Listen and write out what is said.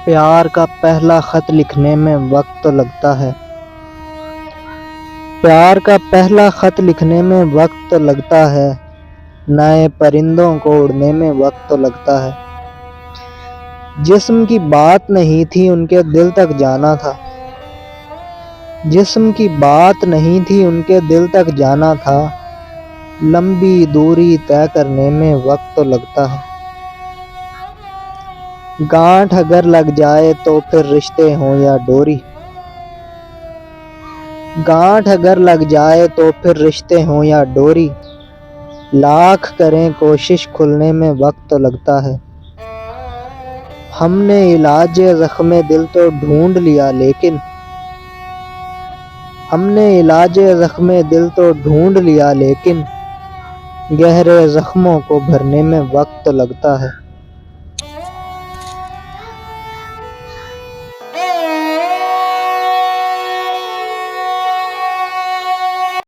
پیار کا پہلا خط لکھنے میں وقت تو لگتا ہے، پیار کا پہلا خط لکھنے میں وقت تو لگتا ہے، نئے پرندوں کو اڑنے میں وقت تو لگتا ہے۔ جسم کی بات نہیں تھی ان کے دل تک جانا تھا، جسم کی بات نہیں تھی ان کے دل تک جانا تھا، لمبی دوری طے کرنے میں وقت تو لگتا ہے۔ گانٹھ اگر لگ جائے تو پھر رشتے ہوں یا ڈوری، گانٹھ اگر لگ جائے تو پھر رشتے ہوں یا ڈوری، لاکھ کریں کوشش کھلنے میں وقت تو لگتا ہے۔ ہم نے علاج زخم دل تو ڈھونڈ لیا لیکن ہم نے علاج زخم دل تو ڈھونڈ لیا لیکن گہرے زخموں کو بھرنے میں وقت تو لگتا ہے۔